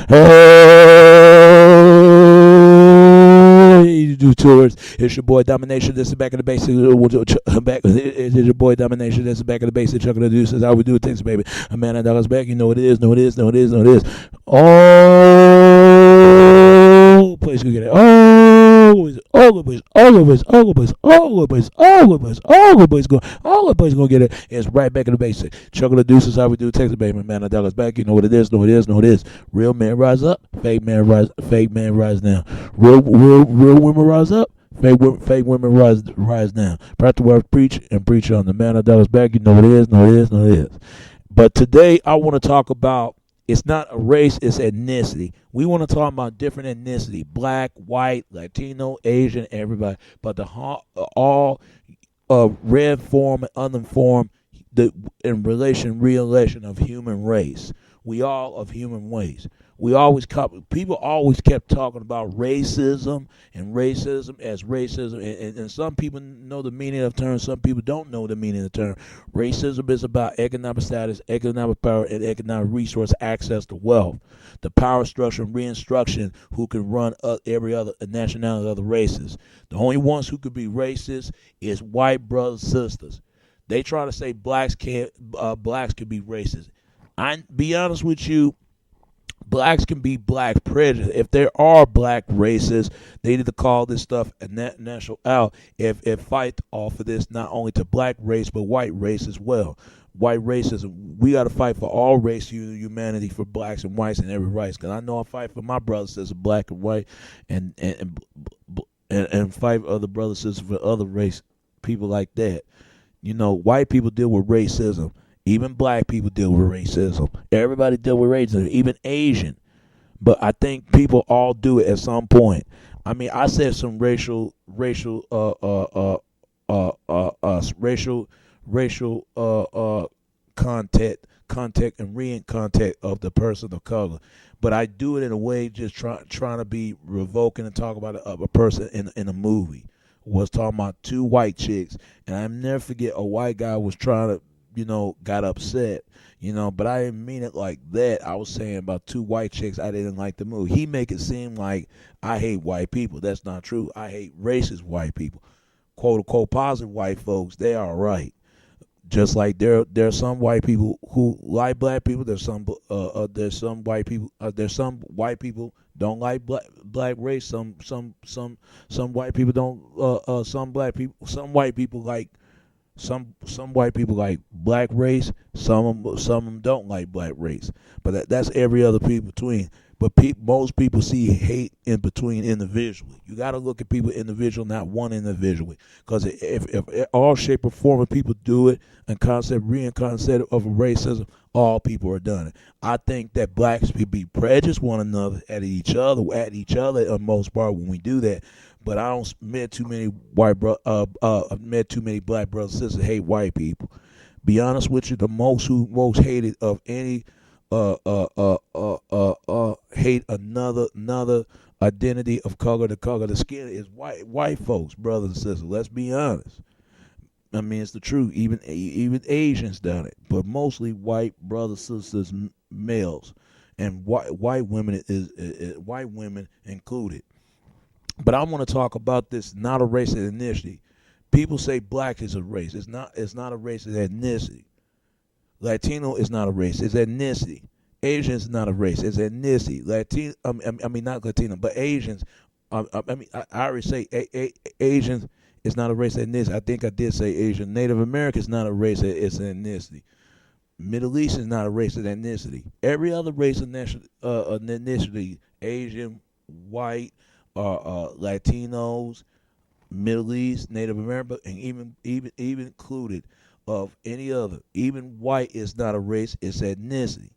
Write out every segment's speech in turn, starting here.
Hey, you tourists. It's your boy Domination. This is back in the basics. It's your boy Domination. This is back in the basics. Chuck the Deuces. How we do things, baby. A man that dollars back. You know what it is. Know it is. Know it is. Know it is. Oh, place we get it. All the boys gonna get it. It's right back in the basic. Chuck the Deuces, how we do Texas, baby. Man, the dollars back. You know what it is. Know it is. Know it is. Real man rise up. Fake man rise down. Real women rise up. Fake women rise down. Practice what preach and preach on. The man that dollars back. You know what it is. Know it is. Know it is. But today I want to talk about. It's not a race, it's ethnicity. We want to talk about different ethnicity. Black, white, Latino, Asian, everybody. But the all red form and uninformed in relation of human race. We all of human race. People always kept talking about racism as racism, and some people know the meaning of the term, some people don't know the meaning of the term. Racism is about economic status, economic power, and economic resource access to wealth, the power structure and reinstruction who can run every other nationality of other races. The only ones who could be racist is white brothers and sisters. They try to say blacks can be racist. I be honest with you. Blacks can be black prejudice. If there are black racists, they need to call this stuff a national out. If fight off of this, not only to black race but white race as well. White racism. We got to fight for all race humanity, for blacks and whites and every race. Because I know I fight for my brothers as black and white, and fight for other brothers and sisters for other race people like that. You know, white people deal with racism. Even black people deal with racism. Everybody deal with racism, even Asian. But I think people all do it at some point. I mean, I said some racial contact and re-contact of the person of color. But I do it in a way just trying to be revoking and talk about a person in a movie. Was talking about two white chicks, and I never forget a white guy was trying to, got upset, but I didn't mean it like that. I was saying about two white chicks, I didn't like the movie. He make it seem like I hate white people. That's not true. I hate racist white people. Quote unquote positive white folks, they are right. Just like there's some white people who like black people. There's some white people don't like black race. Some white people don't. Some white people like. Some white people like black race. Some of them don't like black race. But that's every other people between. But most people see hate in between individually. You got to look at people individually, not one individually. Because if all shape or form of people do it, and concept of racism, all people are done it. I think that blacks be prejudice one another at each other on most part when we do that. But I don't met too many black brothers and sisters hate white people. Be honest with you, the most hated of any hate another identity of color, the color of the skin is white folks, brothers and sisters. Let's be honest. I mean, it's the truth. Even Asians done it, but mostly white brothers, sisters, males, and white women is white women included. But I want to talk about this. Not a race of ethnicity. People say black is a race. It's not a race. It's ethnicity. Latino is not a race. It's ethnicity. Asian is not a race. It's ethnicity. Not Latino, but Asians. I already say Asians is not a race. Ethnicity. I think I did say Asian. Native American is not a race. It's an ethnicity. Middle East is not a race. It's ethnicity. Every other race of ethnicity, Asian, white, Latinos, Middle East, Native American, and even included of any other. Even white is not a race. It's ethnicity.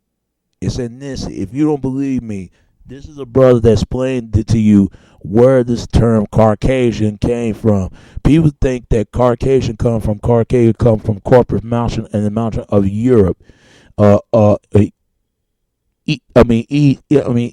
It's ethnicity. If you don't believe me, this is a brother that explained it to you where this term Caucasian came from. People think that Caucasian come from corporate mountain and the mountain of Europe.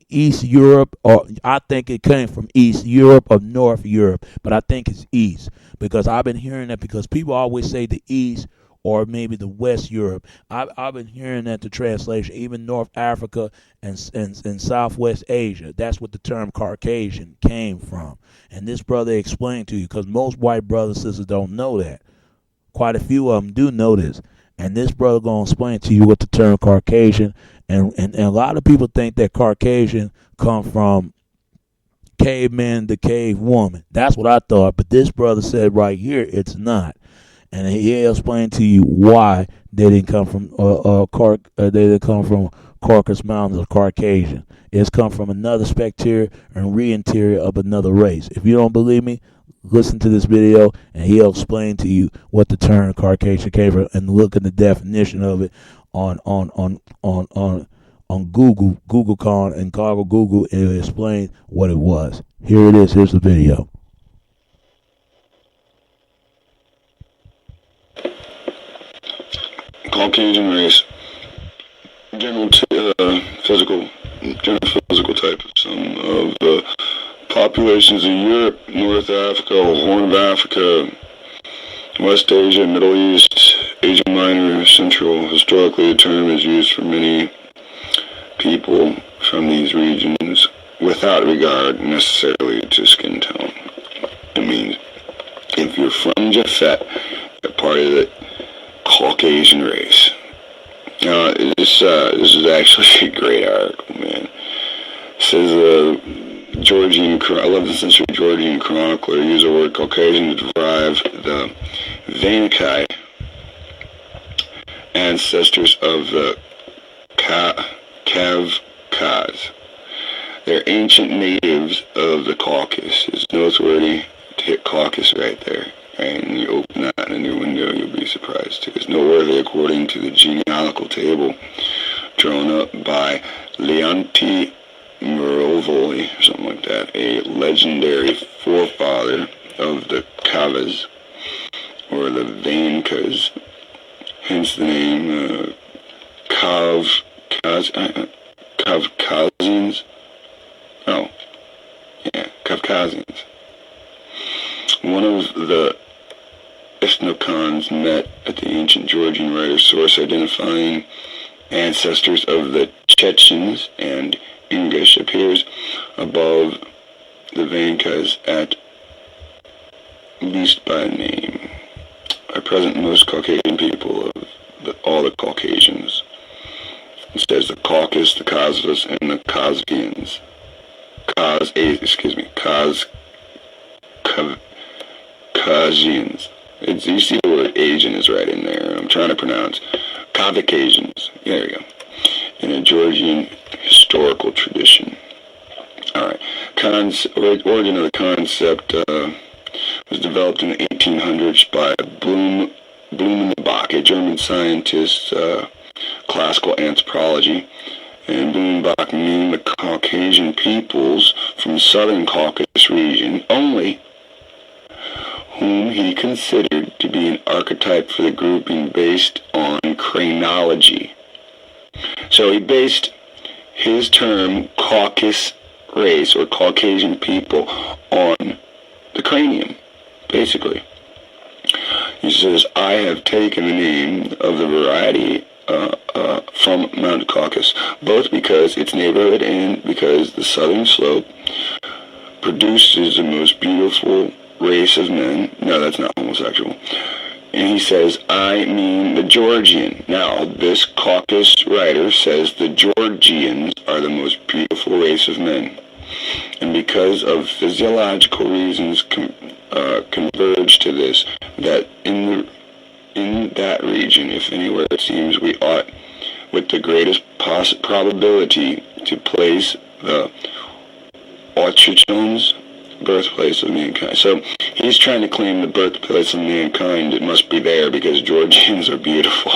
East Europe, or I think it came from East Europe or North Europe, but I think it's East because I've been hearing that because people always say the East or maybe the West Europe. I've been hearing that the translation, even North Africa and Southwest Asia, that's what the term Caucasian came from. And this brother explained to you, because most white brothers and sisters don't know that. Quite a few of them do know this. And this brother going to explain to you what the term Caucasian, and a lot of people think that Caucasian come from caveman to cave woman. That's what I thought, but this brother said right here it's not. And he'll explain to you why they didn't come from they didn't come from Caucasus Mountains or Caucasian. It's come from another spectator and re-interior of another race. If you don't believe me, listen to this video and he'll explain to you what the term Caucasian came from, and look at the definition of it on Google and Google, and it'll explain what it was. Here it is. Here's the video. Caucasian race, general physical type of some of the populations in Europe, North Africa, Horn of Africa, West Asia, Middle East, Asia Minor, Central. Historically, the term is used for many people from these regions without regard necessarily to skin tone. It means if you're from Japhet, you're part of the Caucasian race. Now, this is actually a great article, man. It says Georgian 11th century Georgian chronicler used the word Caucasian to derive the Vainkai, ancestors of the Kavkaz. They're ancient natives of the Caucasus. It's noteworthy to hit Caucasus right there. Right? And you open that in your window, you'll be surprised too. It's noteworthy according to the genealogical table drawn up by Leonti Murovoli, or something like that, a legendary forefather of the Kavas, or the Vainkas, hence the name Caucasians. Oh, yeah, Caucasians. One of the ethnocons met at the ancient Georgian writer's source identifying ancestors of the Chechens and English appears above the Vainkas at least by name. Are present most Caucasian people of all the Caucasians. It says the Caucasus, the Kazvas, and the Kazvians. Caucasians. You see the word Asian is right in there. I'm trying to pronounce Caucasians. There we go. In a Georgian historical tradition. Alright. Origin of the concept was developed in the 1800s by Blumenbach, a German scientist, classical anthropology. And Blumenbach named the Caucasian peoples from southern Caucasus region only, whom he considered to be an archetype for the grouping based on craniology. So he based his term Caucasus race or Caucasian people on the cranium, basically. He says, I have taken the name of the variety from Mount Caucasus, both because its neighborhood and because the southern slope produces the most beautiful race of men. No, that's not homosexual. And he says, I mean the Georgian. Now, this Caucasus writer says the Georgians are the most beautiful race of men. And because of physiological reasons converge to this, that in that region, if anywhere, it seems we ought, with the greatest probability, to place the Autrichons, birthplace of mankind. So he's trying to claim the birthplace of mankind. It must be there because Georgians are beautiful.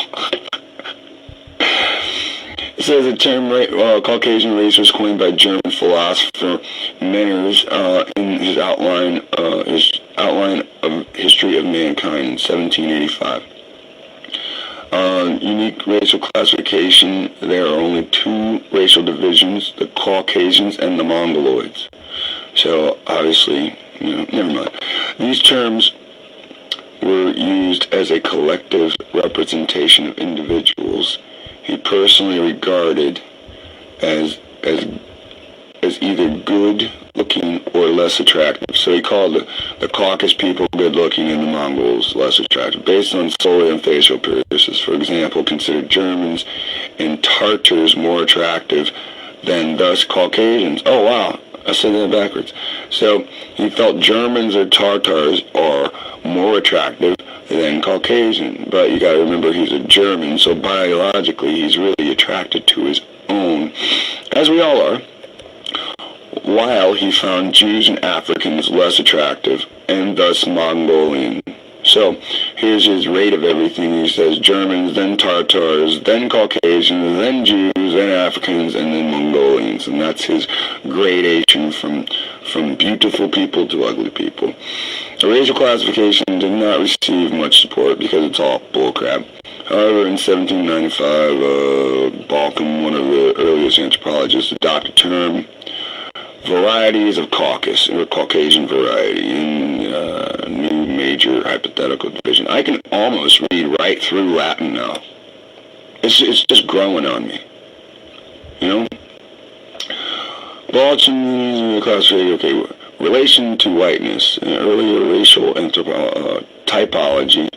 It says the term Caucasian race was coined by German philosopher Manners in his outline of history of mankind in 1785. Unique racial classification. There are only two racial divisions: the Caucasians and the Mongoloids. So obviously, never mind. These terms were used as a collective representation of individuals he personally regarded as either good-looking or less attractive. So he called the Caucasus people good-looking and the Mongols less attractive, based on solely on facial appearances. For example, considered Germans and Tartars more attractive than thus Caucasians. Oh, wow. I said that backwards. So he felt Germans or Tartars are more attractive than Caucasian. But you got to remember he's a German, so biologically he's really attracted to his own, as we all are, while he found Jews and Africans less attractive, and thus Mongolian. So here's his rate of everything. He says Germans, then Tartars, then Caucasians, then Jews, then Africans, and then Mongolians. And that's his gradation from beautiful people to ugly people. The racial classification did not receive much support because it's all bullcrap. However, in 1795, Balcom, one of the earliest anthropologists, adopted the term varieties of Caucasus, or Caucasian variety, in a new major hypothetical division. I can almost read right through Latin now. It's just growing on me. You know? Balcom classification, okay, relation to whiteness. In earlier racial typology,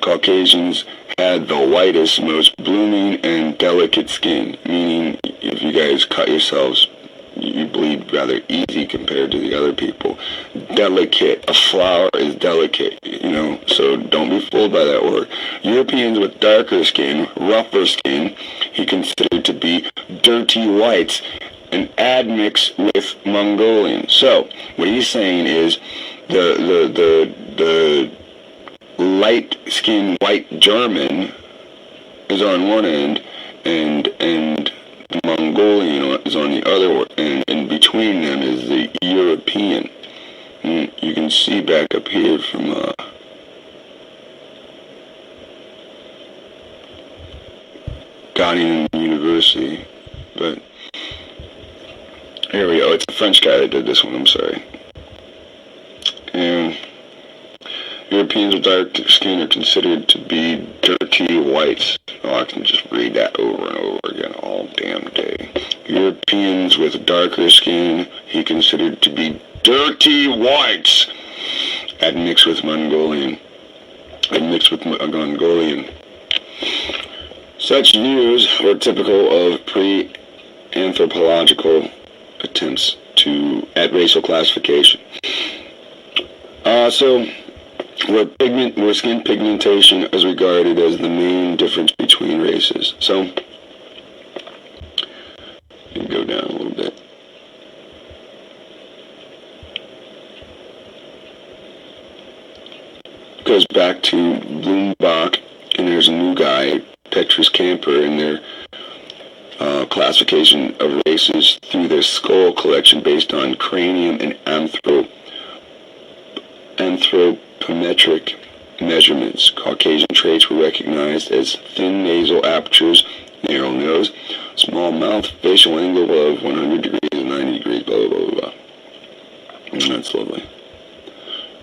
Caucasians had the whitest, most blooming, and delicate skin, meaning if you guys cut yourselves, you bleed rather easy compared to the other people. Delicate. A flower is delicate, you know, so don't be fooled by that word. Europeans with darker skin, rougher skin, he considered to be dirty whites, and admixed with Mongolians. So, what he's saying is the light-skinned white German is on one end, and the Mongolian is on the other end, and between them is the European. And you can see back up here from Ghanaian University, but here we go. It's a French guy that did this one, I'm sorry. And Europeans with dark skin are considered to be dirty whites. Oh, I can just read that over and over again all damn day. Europeans with darker skin, he considered to be dirty whites, admixed with Mongolian. Such views were typical of pre-anthropological attempts at racial classification. Where skin pigmentation is regarded as the main difference between races. So, you can go down a little bit. Goes back to Bloombach, and there's a new guy, Petrus Camper, in their classification of races through their skull collection based on cranium and anthropometric measurements. Caucasian traits were recognized as thin nasal apertures, narrow nose, small mouth, facial angle of 100 degrees and 90 degrees, blah, blah, blah, blah. And that's lovely.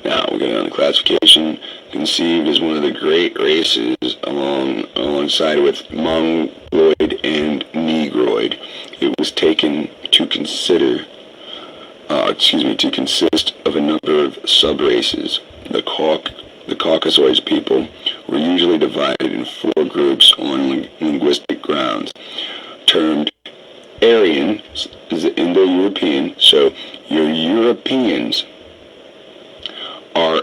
Now, we're going on the classification. Conceived as one of the great races alongside with Mongoloid and Negroid. It was taken to consist of a number of sub-races. The Caucasoid people were usually divided in 4 groups on linguistic grounds, termed Aryan, is Indo-European, so your Europeans are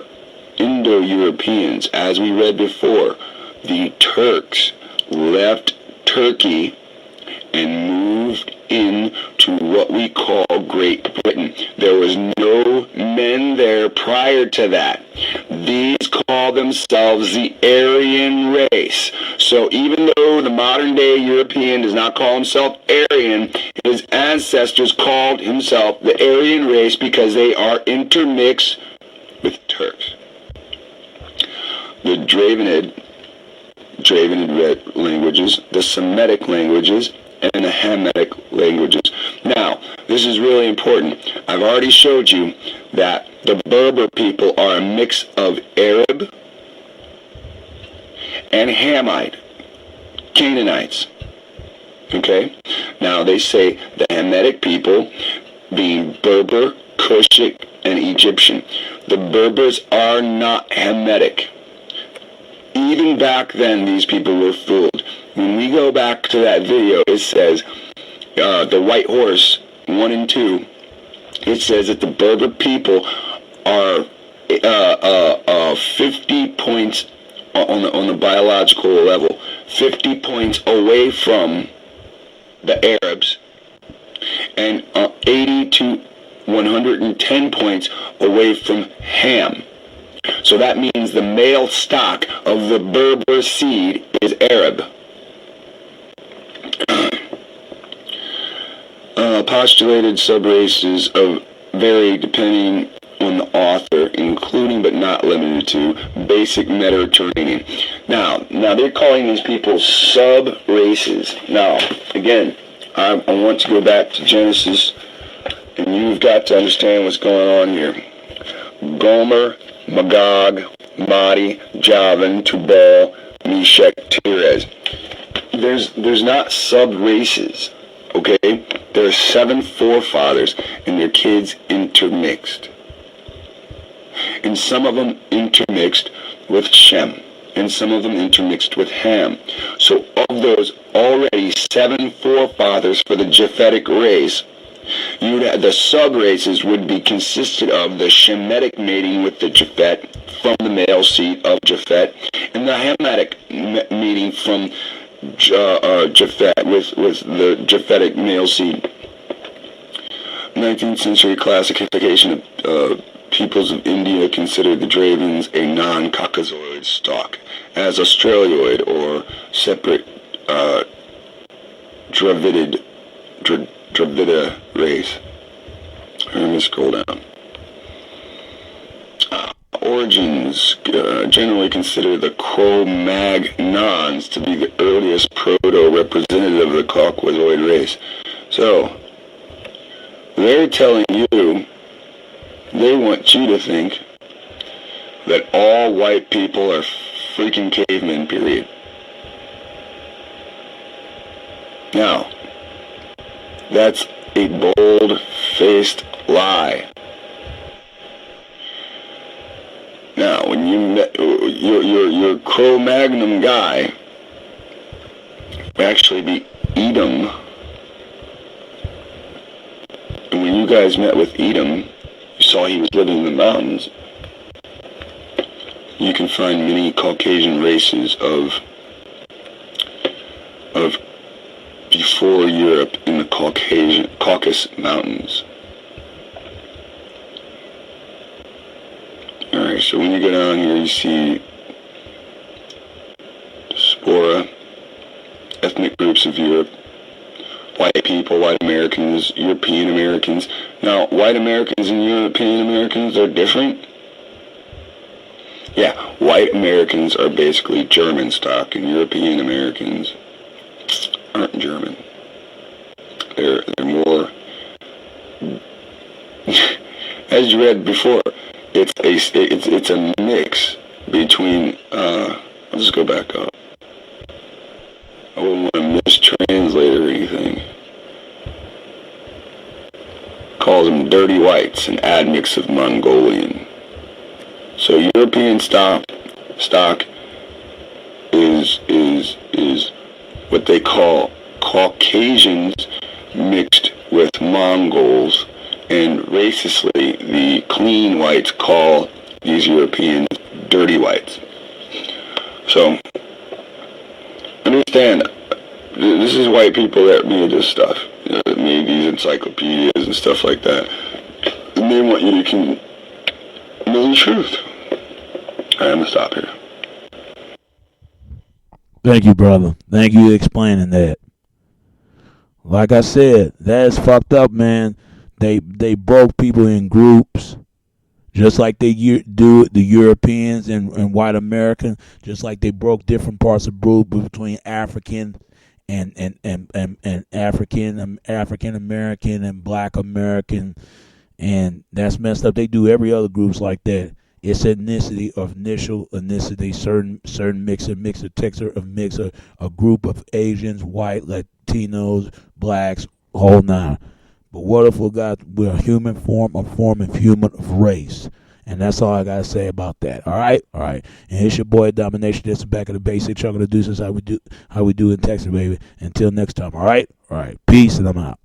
Indo-Europeans. As we read before, the Turks left Turkey and moved into what we call Great Britain. There was no men there prior to that. These call themselves the Aryan race. So even though the modern day European does not call himself Aryan, his ancestors called himself the Aryan race because they are intermixed with Turks. The Dravidic languages, the Semitic languages, and the Hamitic languages. Now, this is really important. I've already showed you that the Berber people are a mix of Arab and Hamite, Canaanites. Okay? Now they say the Hamitic people being Berber, Cushitic, and Egyptian. The Berbers are not Hamitic. Even back then, these people were fooled. When we go back to that video, it says, the White Horse 1 and 2, it says that the Berber people are 50 points on the biological level, 50 points away from the Arabs, and 80 to 110 points away from Ham. So that means the male stock of the Berber seed is Arab. Postulated subraces of vary depending on the author, including but not limited to basic Mediterranean. Now they're calling these people sub-races. Now, again, I want to go back to Genesis, and you've got to understand what's going on here. Gomer, Magog, Madi, Javan, Tubal, Meshech, Tiras. There's not sub-races, okay? There are 7 forefathers, and their kids intermixed. And some of them intermixed with Shem, and some of them intermixed with Ham. So of those already 7 forefathers for the Japhetic race, the sub-races would be consisted of the Shemitic mating with the Japhet from the male seed of Japhet, and the Hamitic mating from Japhet with the Japhetic male seed. 19th century classification of peoples of India considered the Dravens a non-Caucasoid stock, as Australoid or separate Dravida race. Let me scroll down. Origins generally consider the Cro-Magnons to be the earliest proto-representative of the Caucasoid race. So, they're telling you, they want you to think that all white people are freaking cavemen, period. Now, that's a bold-faced lie. Now, when you met your Cro-Magnon guy would actually be Edom, and when you guys met with Edom, you saw he was living in the mountains. You can find many Caucasian races of before Europe in the Caucasus Mountains. Alright, so when you go down here, you see Spora, ethnic groups of Europe, white people, white Americans, European Americans. Now, white Americans and European Americans are different. Yeah, white Americans are basically German stock, and European Americans aren't German. They're more, as you read before, it's a mix between. I'll just go back up. I wouldn't want to mistranslate or anything. Calls them dirty whites, an admix of Mongolian. So European stock is what they call Caucasians mixed with Mongols, and racistly the clean whites call these Europeans dirty whites. So understand, this is white people that made this stuff, that made these encyclopedias and stuff like that, and they want you to know the truth. I'm gonna stop here. Thank you, brother. Thank you for explaining that. Like I said, that's fucked up, man. They broke people in groups, just like they do the Europeans and white Americans, just like they broke different parts of group between African and African American and Black American And that's messed up. They do every other groups like that. It's ethnicity of initial ethnicity, certain mixer, texture of mixer, a group of Asians, white, Latinos, blacks, whole nine. But what if we're a human form, a form of human of race? And that's all I gotta say about that. All right. And it's your boy Domination. This is Back of the Basic. Chuck of the Deuces. How we do in Texas, baby. Until next time. All right. Peace, and I'm out.